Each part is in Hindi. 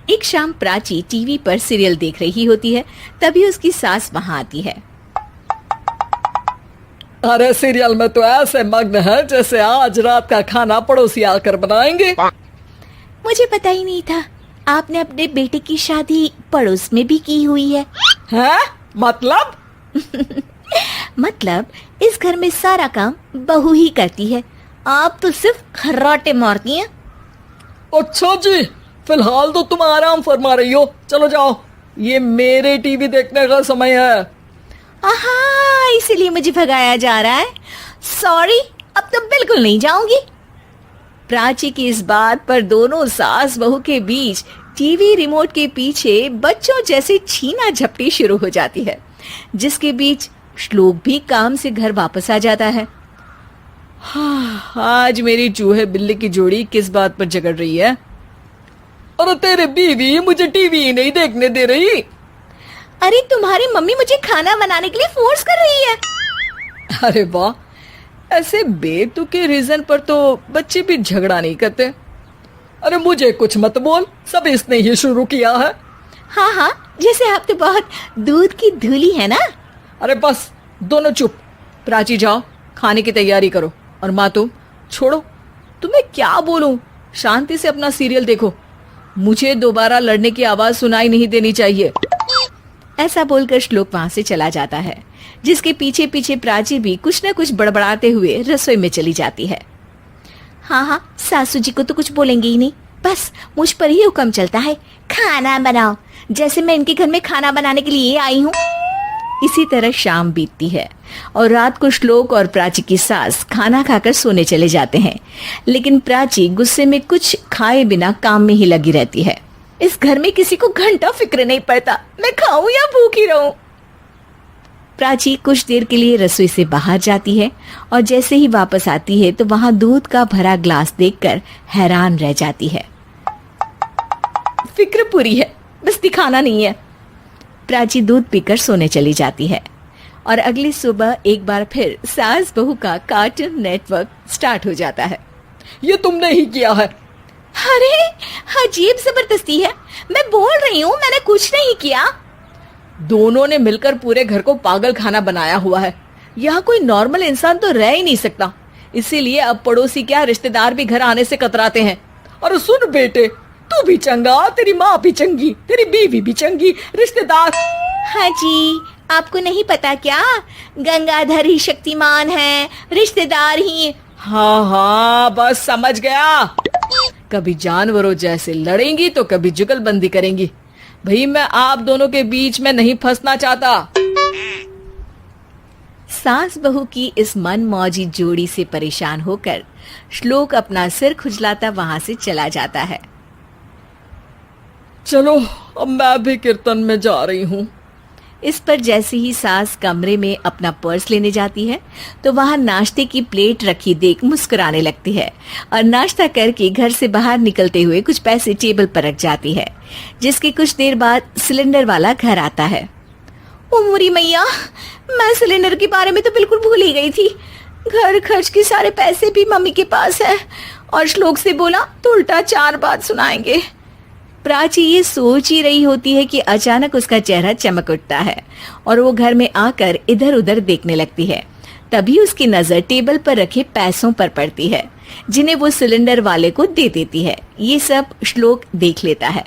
एक शाम प्राची टीवी पर सीरियल देख रही होती है। तभी उसकी सास वहाँ आती है। अरे सीरियल में तो ऐसे मग्न है जैसे आज रात का खाना पड़ोसी आकर बनाएंगे। मुझे पता ही नहीं था आपने अपने बेटे की शादी पड़ोस में भी की हुई है। हैं? मतलब? मतलब इस घर में सारा काम बहू ही करती है, आप तो सिर्फ खर्राटे मारती हैं। अच्छा जी, फिलहाल तो तुम आराम फरमा रही हो, चलो जाओ, ये मेरे टीवी देखने का समय है। आहा, इसीलिए मुझे भगाया जा रहा है। सॉरी, अब तो बिल्कुल नहीं जाऊंगी। प्राची की इस बात पर दोनों सास बहू के बीच टीवी रिमोट के पीछे बच्चों जैसे छीना झपटी शुरू हो जाती है, जिसके बीच श्लोक भी काम से घर वापस आ जाता है। आज मेरी चूहे बिल्ली की जोड़ी किस बात पर झगड़ रही है? अरे तेरे बीवी मुझे टीवी ही नहीं देखने दे रही। अरे तुम्हारी मम्मी मुझे खाना बनाने के लिए फोर्स कर रही है। अरे वाह, ऐसे बेतुके रीजन पर तो बच्चे भी झगड़ा नहीं करते। अरे मुझे कुछ मत बोल, सब इसने ही शुरू किया है। हाँ हाँ, जैसे आप तो बहुत दूध की धूली है ना। अरे बस, दोनों चुप। प्राची जाओ, खाने की तैयारी करो। और माँ तुम छोड़ो, तुम्हें क्या बोलूं, शांति से अपना सीरियल देखो, मुझे दोबारा लड़ने की आवाज सुनाई नहीं देनी चाहिए। ऐसा बोलकर श्लोक वहां से चला जाता है, जिसके पीछे पीछे प्राची भी कुछ न कुछ बड़बड़ाते हुए रसोई में चली जाती है। हाँ हाँ, सासू जी को तो कुछ बोलेंगे ही नहीं, बस मुझ पर ही हुक्म चलता है, खाना बनाओ, जैसे मैं इनके घर में खाना बनाने के लिए आई हूँ। इसी तरह शाम बीतती है और रात को श्लोक और प्राची की सास खाना खाकर सोने चले जाते हैं, लेकिन प्राची गुस्से में कुछ खाए बिना काम में ही लगी रहती है। इस घर में किसी को घंटा फिक्र नहीं पड़ता, मैं खाऊं या भूखी रहूं। प्राची कुछ देर के लिए रसोई से बाहर जाती है और जैसे ही वापस आती है तो वहां दूध का भरा ग्लास देखकर हैरान रह जाती है। फिक्र पूरी है, बस दिखाना नहीं है। प्राची दूध पीकर सोने चली जाती है और अगली सुबह एक बार फिर सास बहू का कार्टून नेटवर्क स्टार्ट हो जाता है। ये तुमने ही किया है। अरे अजीब जबरदस्ती है, मैं बोल रही हूँ मैंने कुछ नहीं किया। दोनों ने मिलकर पूरे घर को पागल खाना बनाया हुआ है। यहाँ कोई नॉर्मल इंसान तो रह ही नहीं सकता, इसीलिए अब पड़ोसी क्या रिश्तेदार भी घर आने से कतराते हैं। और सुन बेटे, तू भी चंगा, तेरी माँ भी चंगी, तेरी बीवी भी चंगी, रिश्तेदार। हाँ जी, आपको नहीं पता क्या, गंगाधर ही शक्तिमान है, रिश्तेदार ही। हाँ हाँ, बस समझ गया। कभी जानवरों जैसे लड़ेंगी तो कभी जुगलबंदी करेंगी। भाई मैं आप दोनों के बीच में नहीं फंसना चाहता। सास बहू की इस मन मौजी जोड़ी से परेशान होकर श्लोक अपना सिर खुजलाता वहां से चला जाता है। चलो अब मैं भी कीर्तन में जा रही हूँ। इस पर जैसे ही सास कमरे में अपना पर्स लेने जाती है तो वहां नाश्ते की प्लेट रखी देख मुस्कुराने लगती है और नाश्ता करके घर से बाहर निकलते हुए कुछ पैसे टेबल पर रख जाती है, जिसके कुछ देर बाद सिलेंडर वाला घर आता है। ओ मोरी मैया, मैं सिलेंडर के बारे में तो बिल्कुल भूल ही गई थी। घर खर्च के सारे पैसे भी मम्मी के पास है और श्लोक से बोला तो उल्टा 4 बात सुनाएंगे। प्राची ये सोच ही रही होती है कि अचानक उसका चेहरा चमक उठता है और वो घर में आकर इधर उधर देखने लगती है। तभी उसकी नजर टेबल पर रखे पैसों पर पड़ती है, जिन्हें वो सिलेंडर वाले को दे देती है। ये सब श्लोक देख लेता है।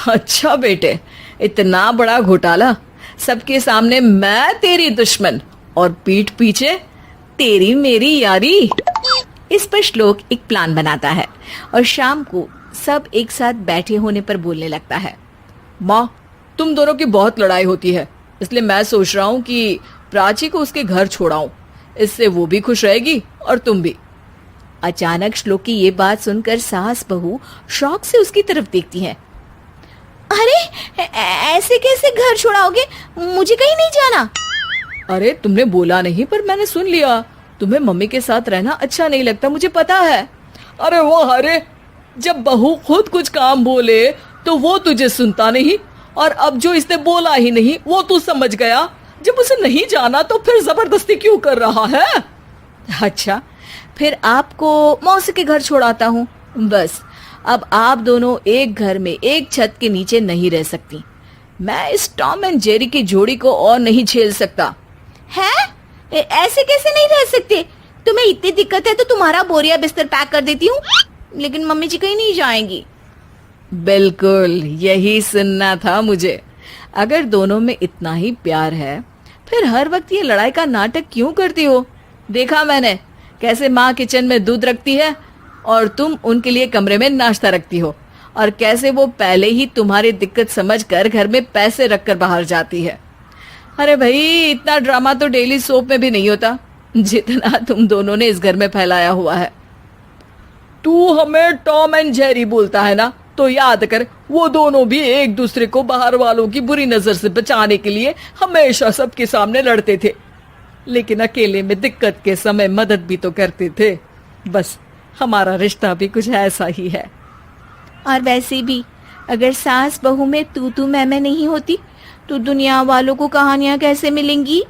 अच्छा बेटे, इतना बड़ा घोटाला, सबके सामने मैं तेरी दुश्मन और पीठ पीछे तेरी मेरी यारी। इस पर श्लोक एक प्लान बनाता है और शाम को सब एक साथ बैठे होने पर बोलने लगता है। माँ, तुम दोनों की बहुत लड़ाई होती है, इसलिए मैं सोच रहा हूँ कि प्राची को उसके घर छोड़ाऊं, इससे वो भी खुश रहेगी और तुम भी। अचानक श्लोक की ये बात सुनकर सास बहू शौक से उसकी तरफ देखती हैं। अरे ऐसे कैसे घर छोड़ाओगे, मुझे कहीं नहीं जाना। अरे तुमने बोला नहीं पर मैंने सुन लिया, तुम्हें मम्मी के साथ रहना अच्छा नहीं लगता, मुझे पता है। अरे वो, अरे जब बहू खुद कुछ काम बोले तो वो तुझे सुनता नहीं, और अब जो इसने बोला ही नहीं वो तू समझ गया। जब उसे नहीं जाना तो फिर जबरदस्ती क्यों कर रहा है? अच्छा, फिर आपको मौसी के घर छोड़ाता हूँ, बस अब आप दोनों एक घर में एक छत के नीचे नहीं रह सकती। मैं इस टॉम एंड जेरी की जोड़ी को और नहीं झेल सकता। है? ऐसे कैसे नहीं रह सकते? तुम्हें इतनी दिक्कत है तो तुम्हारा बोरिया बिस्तर पैक कर देती हूँ, लेकिन मम्मी जी कहीं नहीं जाएंगी। बिल्कुल यही सुनना था मुझे। अगर दोनों में इतना ही प्यार है फिर हर वक्त ये लड़ाई का नाटक क्यों करती हो? देखा मैंने कैसे माँ किचन में दूध रखती है और तुम उनके लिए कमरे में नाश्ता रखती हो, और कैसे वो पहले ही तुम्हारी दिक्कत समझकर घर में पैसे रखकर बाहर जाती है। अरे भाई, इतना ड्रामा तो डेली सोप में भी नहीं होता जितना तुम दोनों ने इस घर में फैलाया हुआ है। तू हमें टॉम एंड जेरी बोलता है ना, तो याद कर वो दोनों भी एक दूसरे को बाहर वालों की बुरी नजर से बचाने के लिए हमेशा सबके सामने लड़ते थे, लेकिन अकेले में दिक्कत के समय मदद भी तो करते थे। बस हमारा रिश्ता भी कुछ ऐसा ही है। और वैसे भी अगर सास बहू में तू मैं नहीं होती तो दुनिया वालों को कहानियां कैसे मिलेंगी?